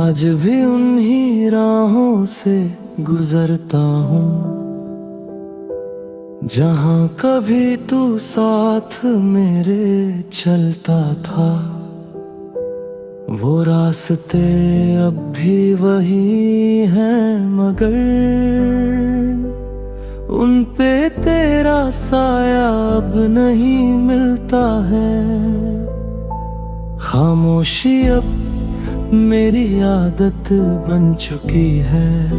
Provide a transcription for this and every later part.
आज भी उन्हीं राहों से गुजरता हूँ जहाँ कभी तू साथ मेरे चलता था। वो रास्ते अब भी वही हैं, मगर उन पे तेरा साया अब नहीं मिलता है। खामोशी अब मेरी आदत बन चुकी है,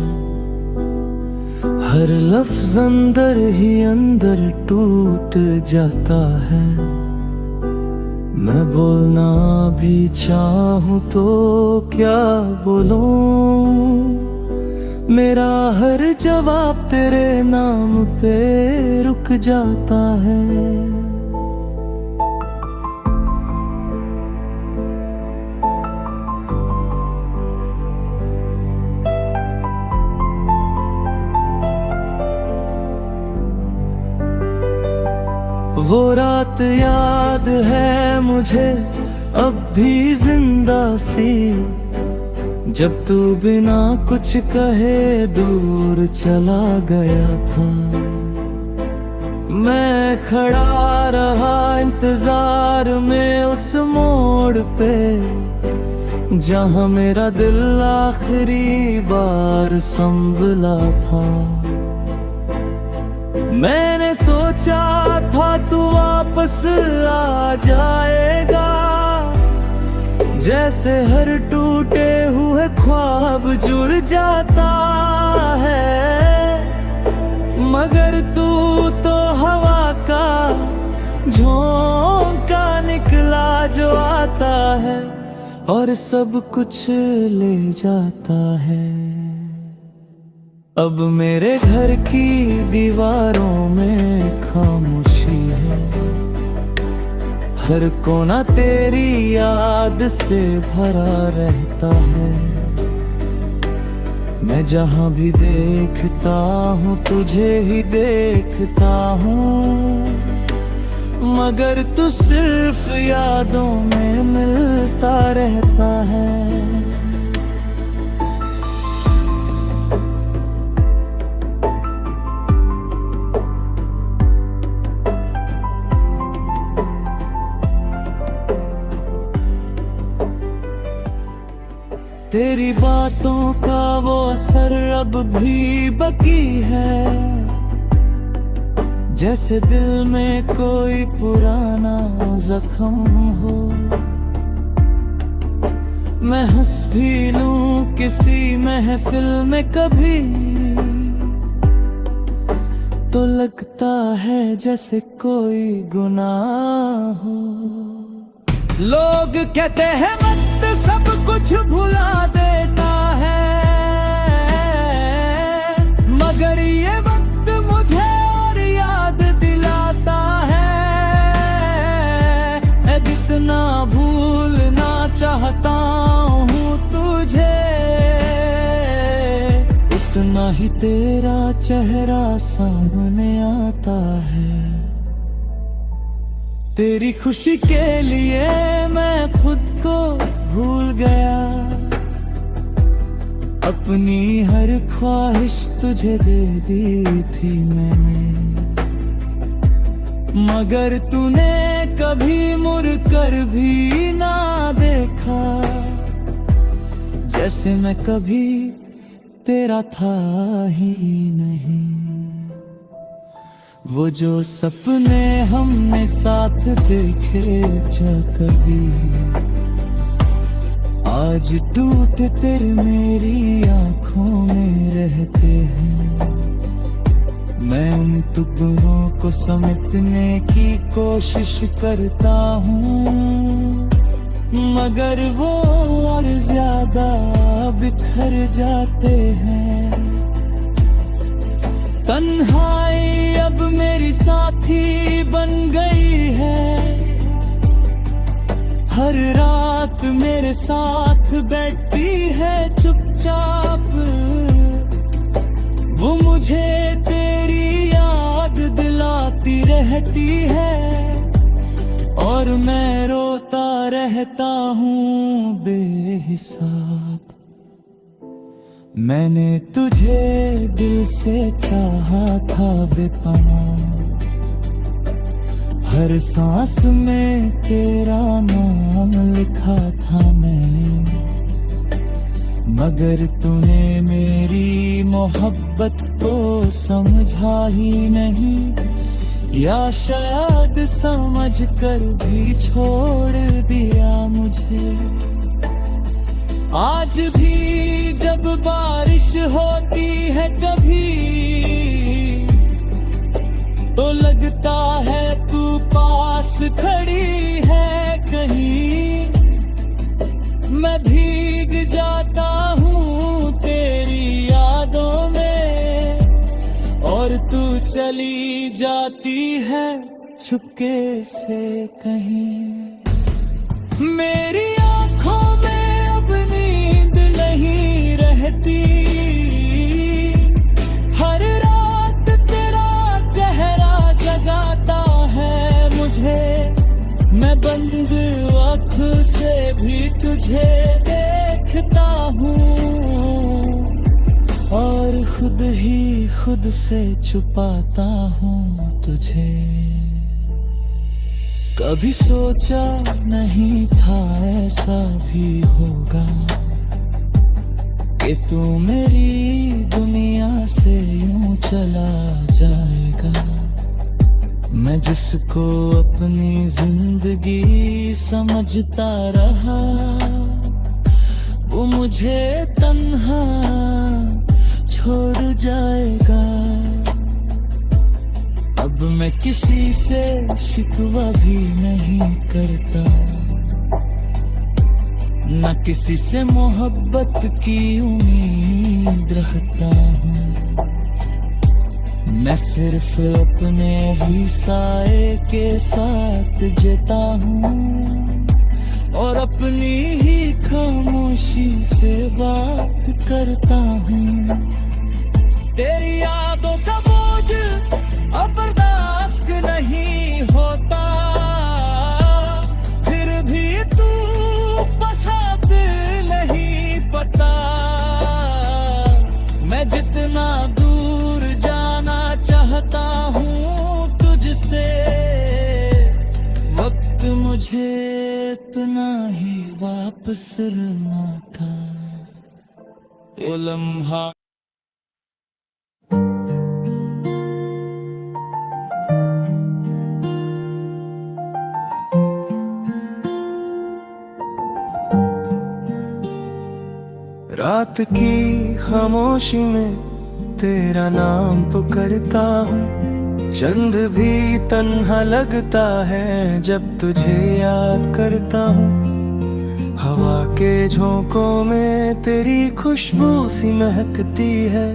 हर लफ्ज अंदर ही अंदर टूट जाता है। मैं बोलना भी चाहूं तो क्या बोलूं, मेरा हर जवाब तेरे नाम पे रुक जाता है। वो रात याद है मुझे अब भी जिंदा सी, जब तू बिना कुछ कहे दूर चला गया था। मैं खड़ा रहा इंतजार में उस मोड़ पे, जहां मेरा दिल आखिरी बार संभला था। मैंने सोचा था तू वापस आ जाएगा, जैसे हर टूटे हुए ख्वाब जुड़ जाता है। मगर तू तो हवा का झोंका निकला जो आता है और सब कुछ ले जाता है। अब मेरे घर की दीवारों में खामोशी है, हर कोना तेरी याद से भरा रहता है। मैं जहां भी देखता हूँ तुझे ही देखता हूँ, मगर तू सिर्फ यादों में मिलता रहता है। तेरी बातों का वो असर अब भी बाकी है, जैसे दिल में कोई पुराना जख्म हो। मैं हंस भी लूं किसी महफिल में कभी, तो लगता है जैसे कोई गुनाह हो। लोग कहते हैं वक्त सब कुछ भुला देता है, मगर ये वक्त मुझे और याद दिलाता है। मैं जितना भूलना चाहता हूँ तुझे, उतना ही तेरा चेहरा सामने आता है। तेरी खुशी के लिए मैं खुद को भूल गया, अपनी हर ख्वाहिश तुझे दे दी थी मैंने। मगर तूने कभी मुड़ कर भी ना देखा, जैसे मैं कभी तेरा था ही नहीं। वो जो सपने हमने साथ देखे जा कभी, आज टूट तेरे मेरी आंखों में रहते हैं। मैं उन टुकड़ों को समेटने की कोशिश करता हूँ, मगर वो और ज्यादा बिखर जाते हैं। तन्हाई अब मेरी साथी बन गई है, हर रात मेरे साथ बैठती है चुपचाप। वो मुझे तेरी याद दिलाती रहती है, और मैं रोता रहता हूँ बेहिसाब। मैंने तुझे दिल से चाहा था बेपनाह, हर सांस में तेरा नाम लिखा था मैंने। मगर तूने मेरी मोहब्बत को समझा ही नहीं, या शायद समझ कर भी छोड़ दिया मुझे। आज भी जब बारिश होती है कभी, तो लगता है तू पास खड़ी है कहीं। मैं भीग जाता हूँ तेरी यादों में, और तू चली जाती है चुपके से कहीं। मेरी आँखों में अब नींद नहीं रहती, हर रात तेरा चेहरा जगाता है मुझे। मैं बंद आँखों से भी तुझे देखता हूँ, और खुद ही खुद से छुपाता हूँ तुझे। कभी सोचा नहीं था ऐसा भी होगा, कि तू मेरी दुनिया से यूं चला जाएगा। मैं जिसको अपनी जिंदगी समझता रहा, वो मुझे तन्हा छोड़ जाएगा। अब मैं किसी से शिकवा भी नहीं करता, न किसी से मोहब्बत की उम्मीद रखता हूँ। मैं सिर्फ अपने ही साए के साथ जीता हूँ, और अपनी ही खामोशी से बात करता हूँ। तेरी यादों का बोझ अब बर्दाश्त नहीं होता, फिर भी तू पसंद नहीं पता। मैं जितना दूर जाना चाहता हूँ तुझसे, वक्त मुझे इतना ही वापस लाना था। वो लम्हा रात की खामोशी में तेरा नाम पुकारता हूँ। चंद भी तन्हा लगता है जब तुझे याद करता हूँ। हवा के झोंकों में तेरी खुशबू सी महकती है,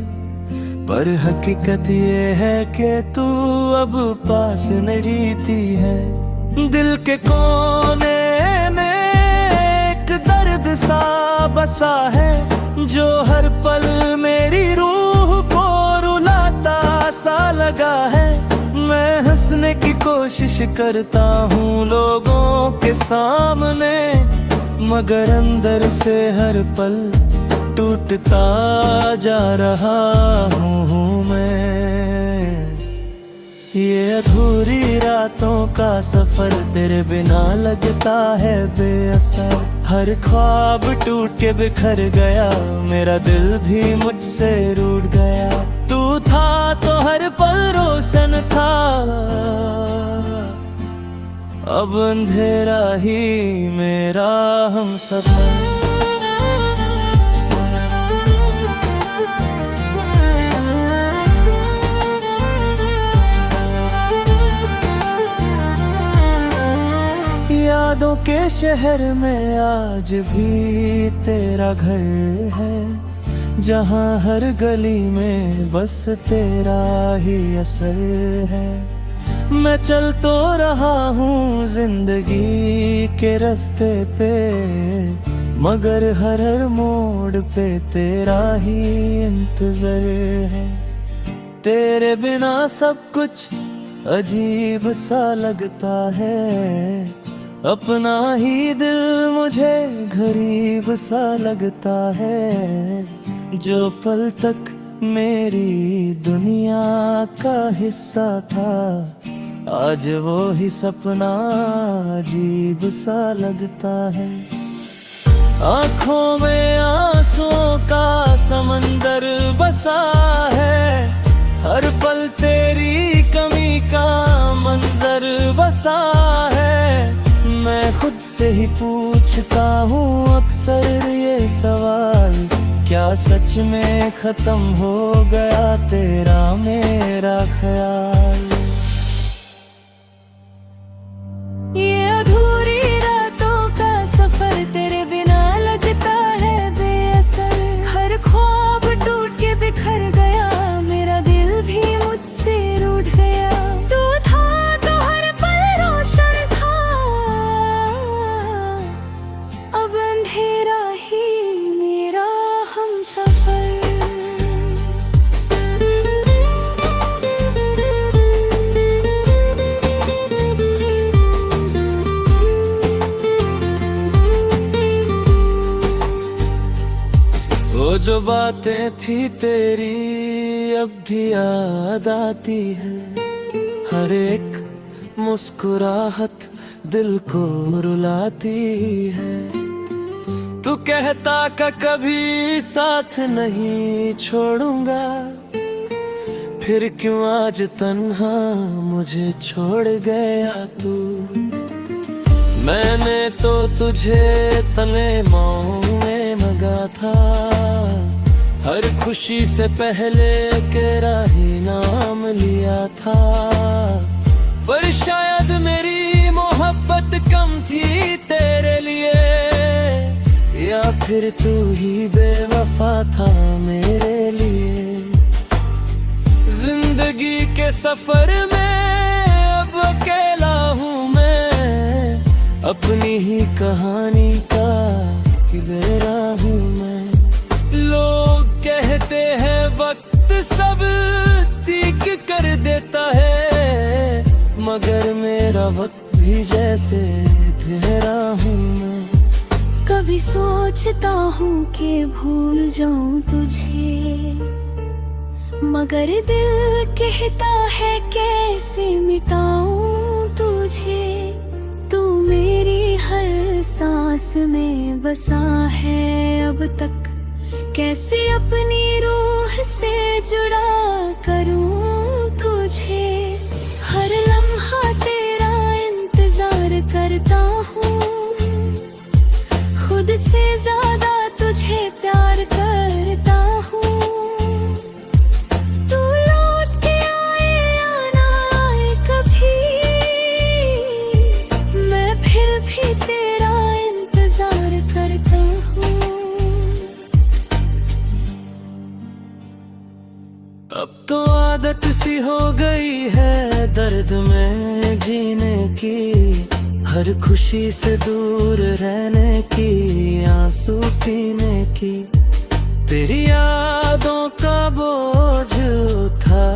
पर हकीकत ये है कि तू अब पास नहीं रहती है। दिल के कोने में एक दर्द सा बसा है, जो हर पल मेरी रूह को रुलाता सा लगा है। मैं हंसने की कोशिश करता हूँ लोगों के सामने, मगर अंदर से हर पल टूटता जा रहा हूँ मैं। ये अधूरी रातों का सफर तेरे बिना लगता है बेअसर। हर ख्वाब टूट के बिखर गया, मेरा दिल भी मुझसे रूठ गया। तू था तो हर पल रोशन था, अब अंधेरा ही मेरा हमसफर। यादों के शहर में आज भी तेरा घर है, जहाँ हर गली में बस तेरा ही असर है। मैं चल तो रहा हूँ जिंदगी के रास्ते पे, मगर हर हर मोड़ पे तेरा ही इंतजार है। तेरे बिना सब कुछ अजीब सा लगता है, अपना ही दिल मुझे गरीब सा लगता है। जो पल तक मेरी दुनिया का हिस्सा था, आज वो ही सपना अजीब सा लगता है। आँखों में आंसुओं का समंदर बसा है, हर पल तेरी कमी का मंजर बसा है। मैं खुद से ही पूछता हूँ अक्सर ये सवाल, क्या सच में खत्म हो गया तेरा मेरा ख्याल। ये अधूरी रातों का सफर तेरे बिना लगता है बेअसर। हर ख्वाब टूट के बिखर गया, मेरा दिल भी मुझसे रूठ गया। तू था तो हर पल रोशन था, अब अंधेरा ही मेरा हमसफर। वो जो बातें थी तेरी अब भी याद आती है, हर एक मुस्कुराहट दिल को रुलाती है। तू कहता का कभी साथ नहीं छोड़ूंगा, फिर क्यों आज तन्हा मुझे छोड़ गया तू। मैंने तो तुझे तने में मगा था, हर खुशी से पहले तेरा ही नाम लिया था। पर शायद मेरी मोहब्बत कम थी तेरे लिए, या फिर तू ही बेवफा था मेरे लिए। जिंदगी के सफर में अब अकेला हूँ मैं, अपनी ही कहानी का हिबेरा हूँ मैं। लोग कहते हैं वक्त सब ठीक कर देता है, मगर मेरा वक्त भी जैसे तेरा हूँ मैं। कभी सोचता हूँ कि भूल जाऊं तुझे, मगर दिल कहता है कैसे मिटाऊं तुझे। तू मेरी हर सांस में बसा है अब तक, कैसे अपनी रूह से जुड़ा करूं तुझे। हर लम्हा तेरा इंतजार करता हूँ, खुद से ज्यादा तुझे प्यार करता हूँ। तू लौट के आए या ना आए कभी, मैं फिर भी तेरा इंतजार करता हूँ। अब तो आदत सी हो गई है दर्द में जीने की, हर खुशी से दूर रहने की, आंसू पीने की। तेरी यादों का बोझ उठा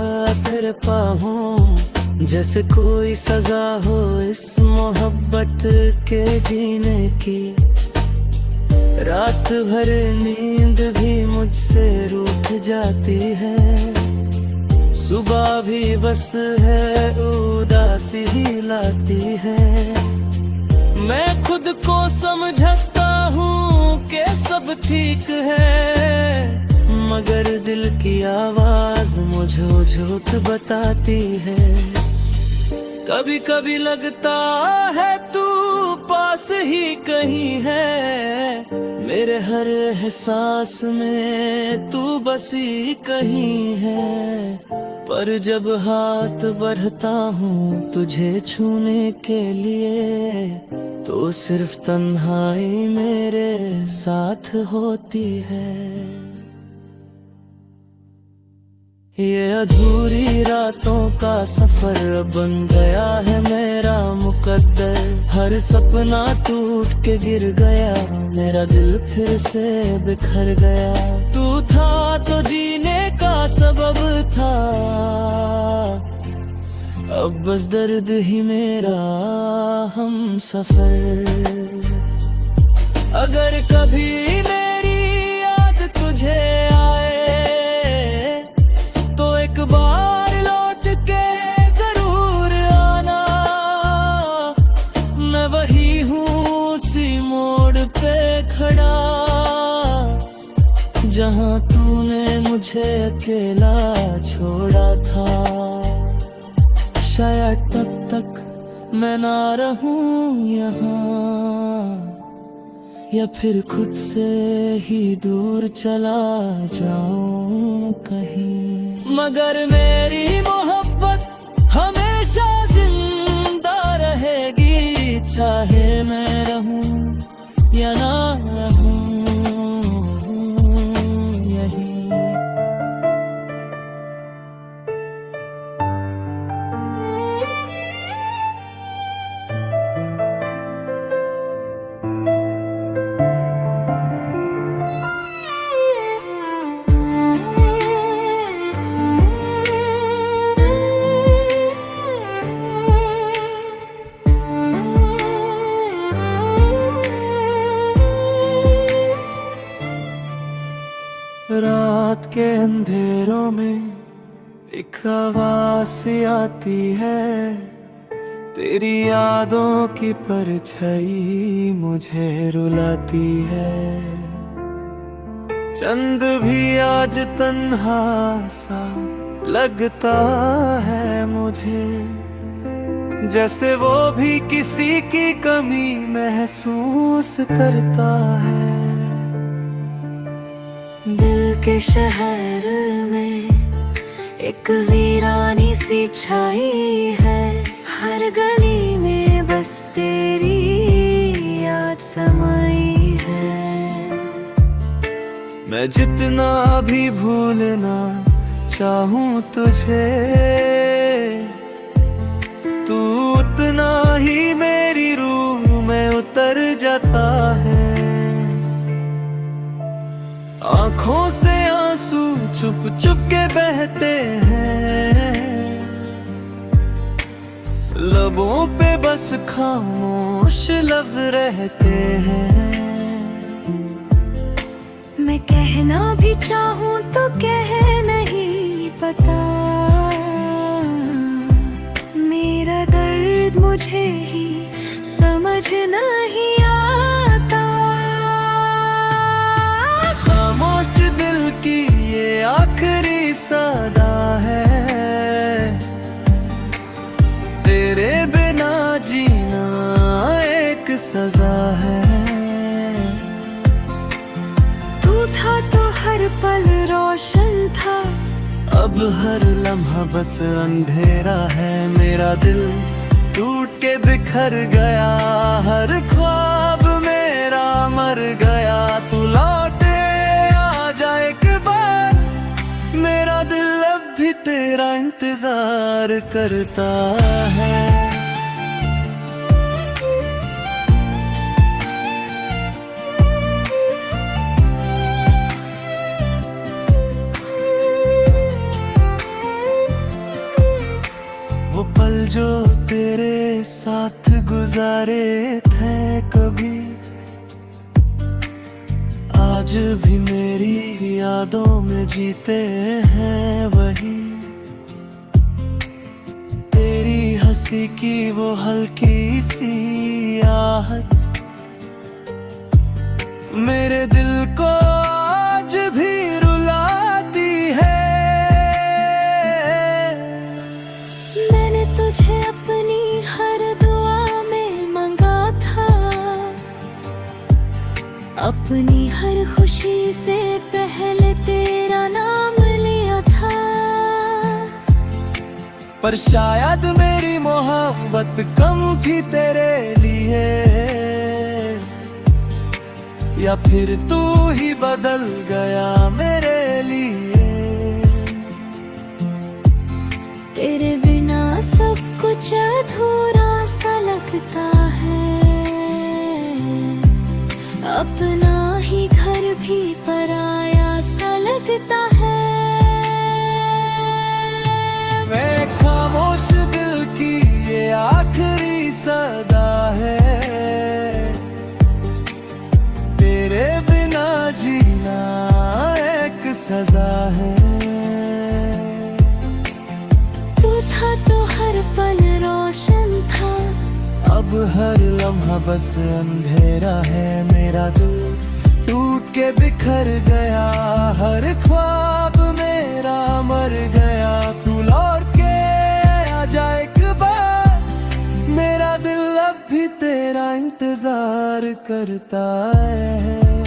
फिर पाऊं, जैसे कोई सजा हो इस मोहब्बत के जीने की। रात भर नींद भी मुझसे रूठ जाती है, सुबह भी बस है उदासी ही लाती है। मैं खुद को समझता हूँ कि सब ठीक है, मगर दिल की आवाज मुझे झूठ बताती है। कभी कभी लगता है तू पास ही कहीं है, मेरे हर एहसास में तू बसी कहीं है। पर जब हाथ बढ़ता हूँ तुझे छूने के लिए, तो सिर्फ तन्हाई मेरे साथ होती है। ये अधूरी रातों का सफर बन गया है मेरा मुकद्दर। हर सपना टूट के गिर गया, मेरा दिल फिर से बिखर गया। तू था तो जीने का सबब था, अब बस दर्द ही मेरा हम सफर। अगर कभी मेरी याद तुझे जहाँ तूने मुझे अकेला छोड़ा था, शायद तब तक मैं ना रहूं यहाँ, या फिर खुद से ही दूर चला जाऊं कहीं। मगर मेरी मोहब्बत हमेशा जिंदा रहेगी, चाहे मैं रहूं या ना रहूं यहीं। रात के अंधेरों में एक आवाज सी आती है, तेरी यादों की परछाई मुझे रुलाती है। चंद भी आज तन्हा सा लगता है मुझे, जैसे वो भी किसी की कमी महसूस करता है। दिल के शहर में एक वीरानी सी छाई है, हर गली में बस तेरी याद समाई है। मैं जितना भी भूलना चाहूं तुझे, तू उतना ही मेरी रूह में उतर जाता है। आँखों से आंसू चुप चुप के बहते हैं, लबों पे बस खामोश लफ्ज रहते हैं। मैं कहना भी चाहूँ तो कह नहीं पता, मेरा दर्द मुझे ही समझ नहीं आता। खामोश दिल की ये आखिरी सदा है, तेरे बिना जीना एक सजा है। तू था तो हर पल रोशन था, अब हर लम्हा बस अंधेरा है। मेरा दिल टूट के बिखर गया, हर ख्वाब मेरा मर गया। तू लौटे आ जा एक बार, मेरा दिल अब भी तेरा इंतजार करता है। वो पल जो तेरे साथ गुजारे थे कभी, आज भी मेरी यादों में जीते हैं वही। तेरी हंसी की वो हल्की सी आहट मेरे दिल को आज भी रुलाती है। मैंने तुझे अपनी हर दुआ में मांगा था, अपनी हर खुशी से पहले तेरा नाम लिया था। पर शायद मेरी मोहब्बत कम थी तेरे लिए, या फिर तू ही बदल गया मेरे लिए। तेरे बिना सब कुछ अधूरा सा लगता है, अपना ही घर भी पराया सा लगता है। मैं खामोश दिल की ये आखिरी सदा है, तेरे बिना जीना एक सजा है। तू था तो हर पल रोशन था, अब हर लम्हा बस अंधेरा है। मेरा दिल टूट के बिखर गया, हर ख्वाब मेरा मर गया। तू लौट के आ जा एक बार, मेरा दिल अब भी तेरा इंतजार करता है।